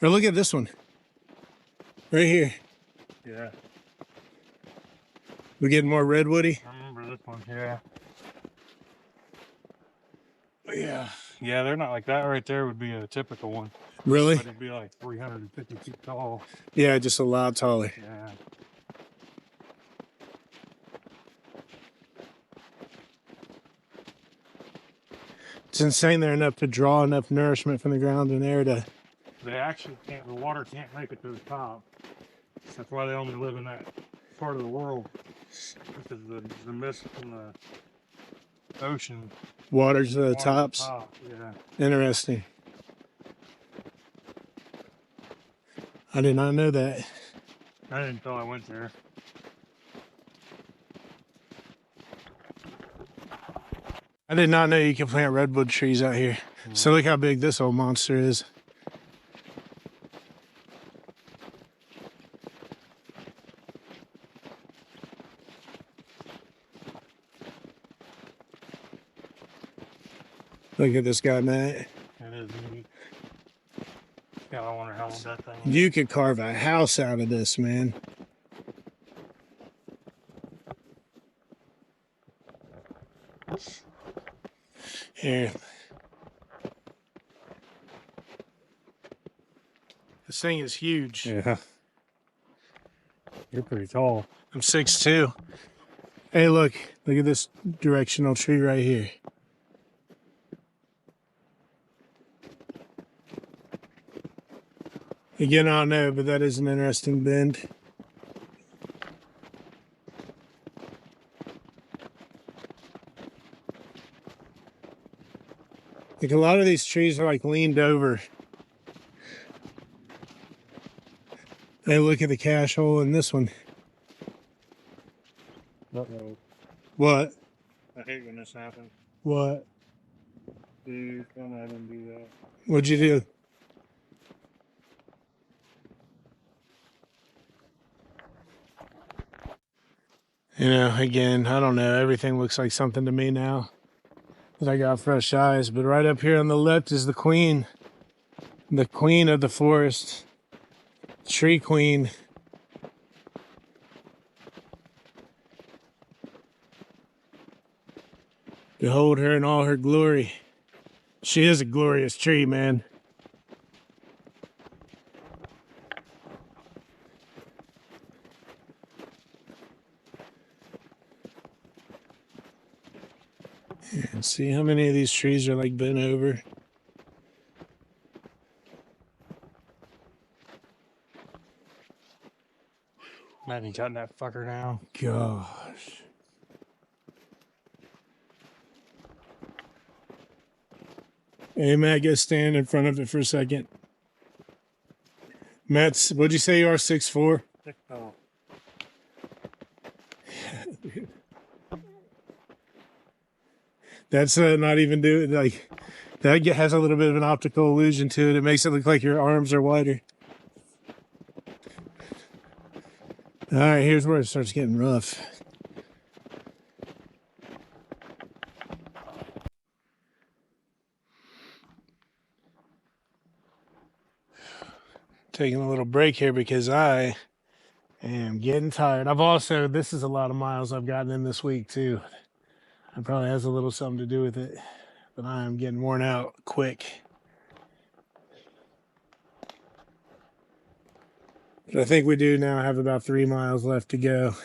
Or look at this one. Right here. Yeah. We're getting more redwoody. I remember this one. Yeah. Yeah. Yeah, they're not like that right there would be a typical one. Really? But it'd be like 350 feet tall. Yeah, just a lot taller. Yeah. It's insane they're enough to draw enough nourishment from the ground and air to... They actually can't, the water can't make it to the top. That's why they only live in that part of the world. Because the mist from the ocean. Water to the tops. Top. Yeah. Interesting. I did not know that. I didn't until I went there. I did not know you could plant redwood trees out here. So look how big this old monster is. Look at this guy, Matt. It is neat. Yeah, I wonder how old that thing is. You could carve a house out of this, man. Here. This thing is huge. Yeah. You're pretty tall. I'm 6'2". Hey, look at this directional tree right here. Again, I don't know, but that is an interesting bend. Like a lot of these trees are like leaned over. Hey, look at the cache hole in this one. Uh-oh. What? I hate when this happens. What? Dude, don't let him do that. What'd you do? You know, again, I don't know. Everything looks like something to me now. Because I got fresh eyes. But right up here on the left is the queen. The queen of the forest. Tree queen. Behold her in all her glory. She is a glorious tree, man. And see how many of these trees are like bent over. Imagine cutting that fucker down. Gosh. Hey, Matt, go stand in front of it for a second. Matt's, what'd you say you are, 6'4"? Oh. That's not even doing, like, that has a little bit of an optical illusion to it. It makes it look like your arms are wider. All right, here's where it starts getting rough. Taking a little break here because I am getting tired. This is a lot of miles I've gotten in this week too. It probably has a little something to do with it, but I am getting worn out quick. But I think we do now have about 3 miles left to go.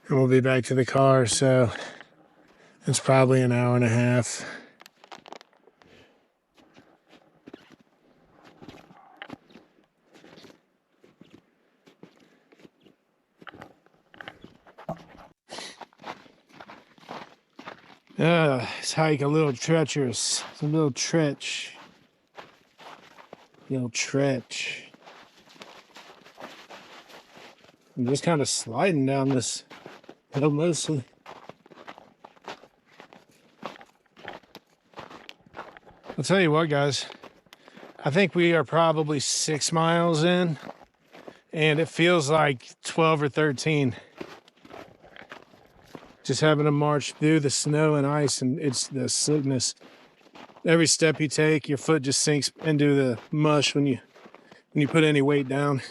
And we'll be back to the car, so it's probably an hour and a half. This hike a little treacherous. It's a little trench. Little trench. I'm just kind of sliding down this hill mostly. I'll tell you what, guys. I think we are probably 6 miles in, and it feels like 12 or 13. Just having to march through the snow and ice, and it's the slickness. Every step you take, your foot just sinks into the mush when you put any weight down.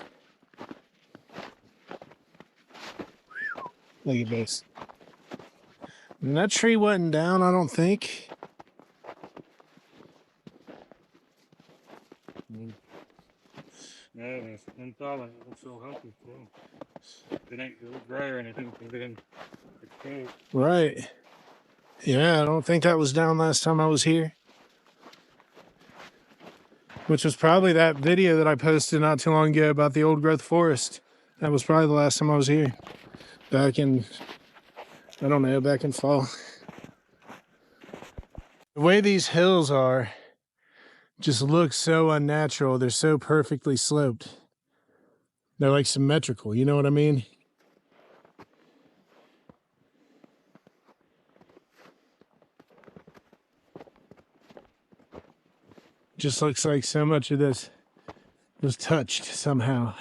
Look at this. And that tree wasn't down, I don't think. Yeah, it's solid. It's so healthy too. It ain't gray or anything. It's cool. Right. Yeah, I don't think that was down last time I was here. Which was probably that video that I posted not too long ago about the old growth forest. That was probably the last time I was here. Back in, I don't know, back in fall. The way these hills are just look so unnatural. They're so perfectly sloped. They're like symmetrical, you know what I mean? Just looks like so much of this was touched somehow.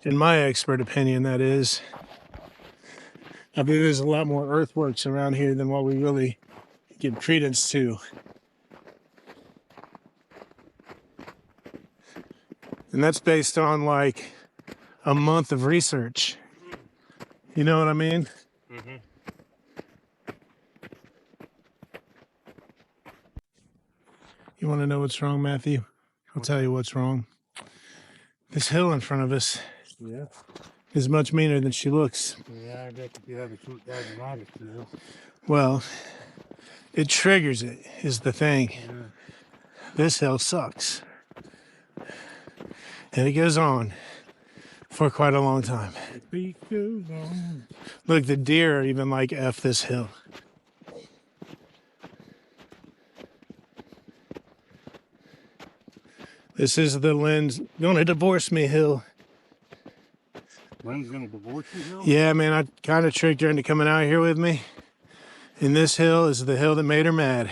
In my expert opinion, that is. I believe there's a lot more earthworks around here than what we really give credence to. And that's based on like a month of research. You know what I mean? Mm-hmm. You want to know what's wrong, Matthew? I'll tell you what's wrong. This hill in front of us is much meaner than she looks. Yeah, I bet you have a cute guy behind it too. Well, it triggers it, is the thing. Yeah. This hill sucks. And it goes on for quite a long time. The beat goes on. Look, the deer are even like, F this hill. This is the Lynn's gonna divorce me hill. Lynn's gonna divorce you, Bill? Yeah, man, I kind of tricked her into coming out here with me. And this hill is the hill that made her mad.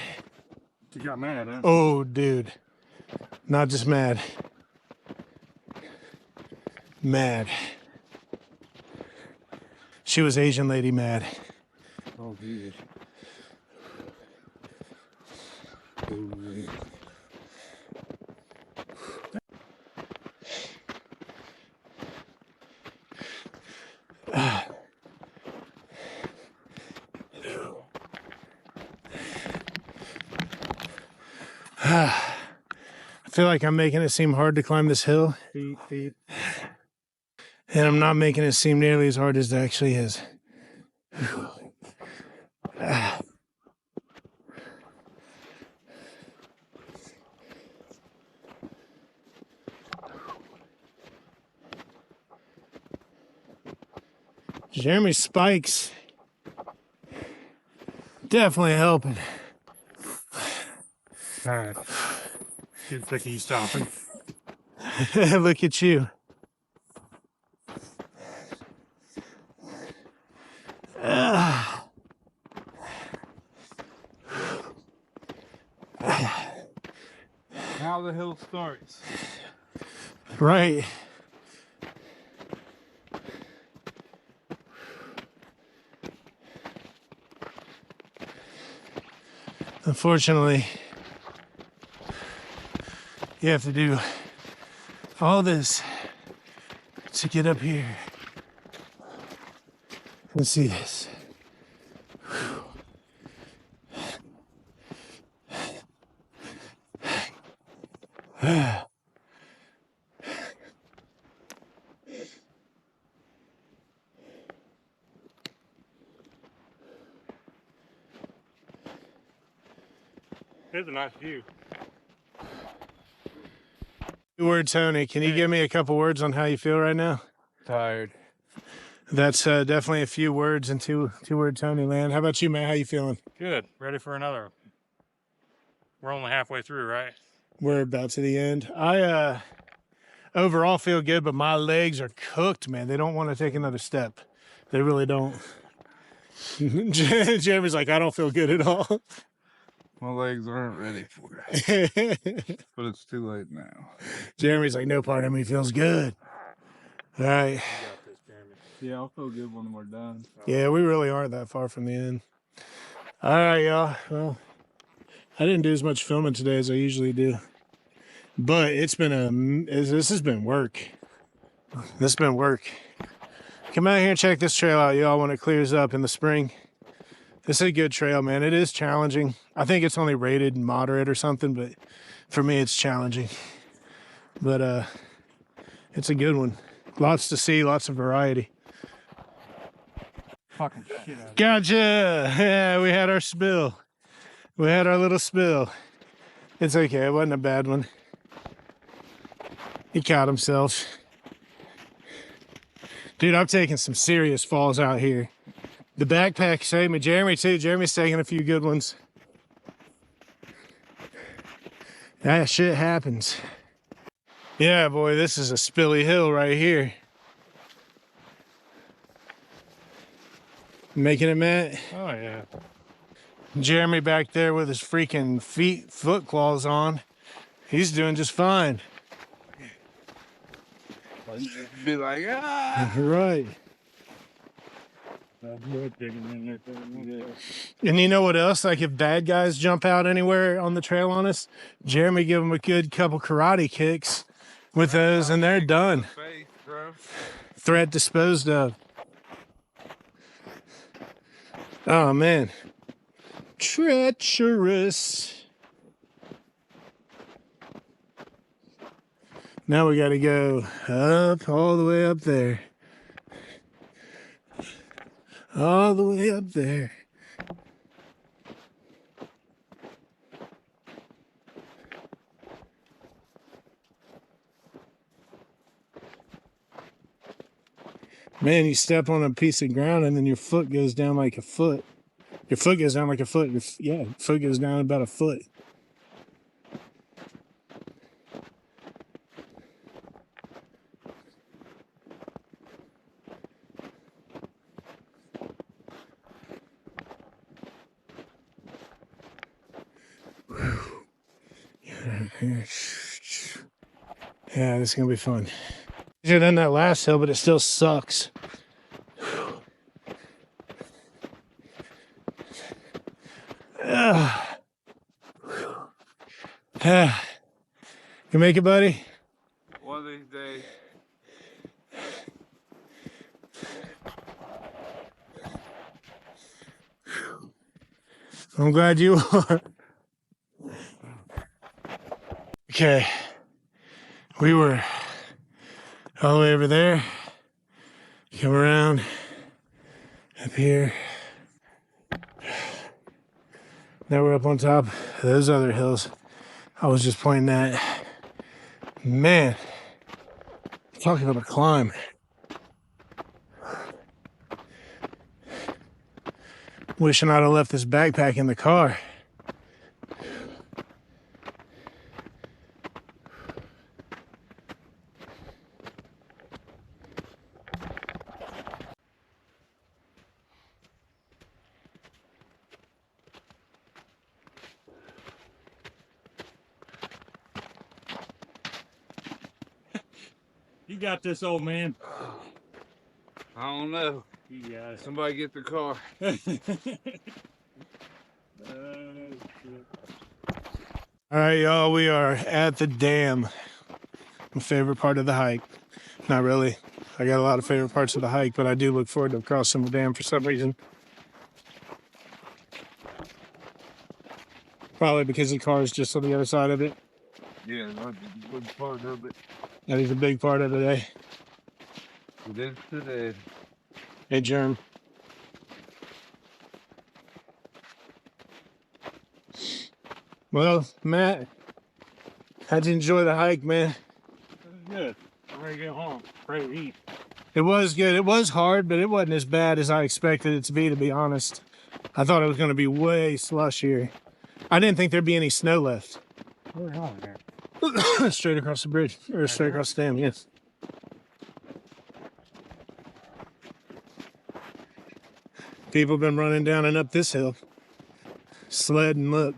She got mad, huh? Oh, dude. Not just mad. Mad. She was Asian lady mad. Oh, Jesus. I feel like I'm making it seem hard to climb this hill. Feet. And I'm not making it seem nearly as hard as it actually is. Jeremy's spikes definitely helping. All right. Good thick you stopping. Look at you. How the hill starts. Right. Unfortunately, you have to do all this to get up here. Let's see this. Here's a nice view. Word, Tony, can you give me a couple words on how you feel right now? Tired. That's definitely a few words in two-word Tony land. How about you, man? How you feeling? Good. Ready for another. We're only halfway through, right? We're about to the end. I overall feel good, but my legs are cooked, man. They don't want to take another step. They really don't. Jeremy's like, I don't feel good at all. My legs aren't ready for it. But it's too late now. Jeremy's like, no part of me feels good. All right. You got this, Jeremy. Yeah, I'll feel good when we're done. Yeah, we really aren't that far from the end. All right, y'all. Well, I didn't do as much filming today as I usually do. But this has been work. This has been work. Come out here and check this trail out, y'all, when it clears up in the spring. This is a good trail, man. It is challenging. I think it's only rated moderate or something, but for me, it's challenging. But it's a good one. Lots to see, lots of variety. Fucking shit out of Gotcha! Yeah, we had our spill. We had our little spill. It's okay. It wasn't a bad one. He caught himself. Dude, I'm taking some serious falls out here. The backpack saved me. Jeremy, too. Jeremy's taking a few good ones. That shit happens. Yeah, boy, this is a spilly hill right here. Making it, Matt? Oh, yeah. Jeremy back there with his freaking foot claws on. He's doing just fine. Be like, ah! Right. And And you know what else? Like if bad guys jump out anywhere on the trail on us, Jeremy give them a good couple karate kicks with those and they're done. Face, bro. Threat disposed of. Oh, man. Treacherous. Now we got to go up, all the way up there. All the way up there. Man, you step on a piece of ground and then your foot goes down like a foot. Your foot goes down like a foot. Your foot goes down about a foot. Yeah, this is gonna be fun. Easier than that last hill, but it still sucks. You make it, buddy? One of these days. I'm glad you are. Okay. We were all the way over there. Come around up here. Now we're up on top of those other hills I was just pointing at. Man, talking about a climb. Wishing I'd have left this backpack in the car. You got this, old man. I don't know. You got it. Somebody get the car. All right, y'all, we are at the dam. My favorite part of the hike. Not really. I got a lot of favorite parts of the hike, but I do look forward to crossing the dam for some reason. Probably because the car is just on the other side of it. Yeah, that's a good part of it. That is a big part of the day. It is today. Hey, Germ. Well, Matt, how'd you enjoy the hike, man? It was good. I'm ready to get home. Ready to eat. It was good. It was hard, but it wasn't as bad as I expected it to be honest. I thought it was going to be way slushier. I didn't think there'd be any snow left. Where's home here? Straight across the bridge, or straight across the dam, yes. People have been running down and up this hill. Sled and look.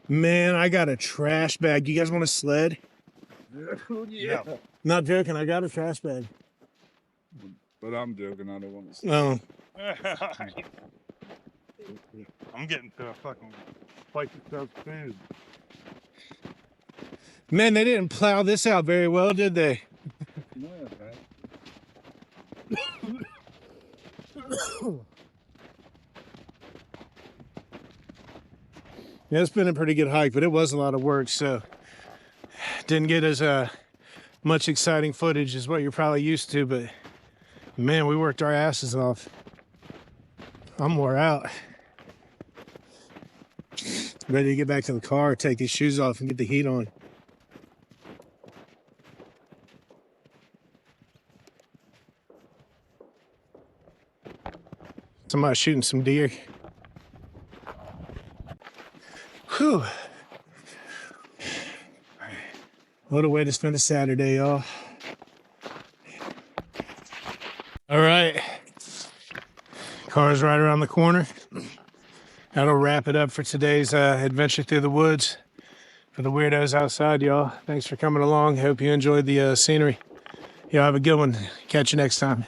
Man, I got a trash bag. You guys want a sled? Yeah. Not joking, I got a trash bag. But I'm joking. I don't want to. Oh, I'm getting to a fucking place that sells food. man, they didn't plow this out very well, did they? No, right? Yeah, it's been a pretty good hike, but it was a lot of work, so didn't get as much exciting footage as what you're probably used to, but man, we worked our asses off. I'm wore out. Ready to get back to the car, take these shoes off, and get the heat on. Somebody's shooting some deer. Whew. What a way to spend a Saturday, y'all. All right. Car's right around the corner. That'll wrap it up for today's adventure through the woods. For the weirdos outside, y'all. Thanks for coming along. Hope you enjoyed the scenery. Y'all have a good one. Catch you next time.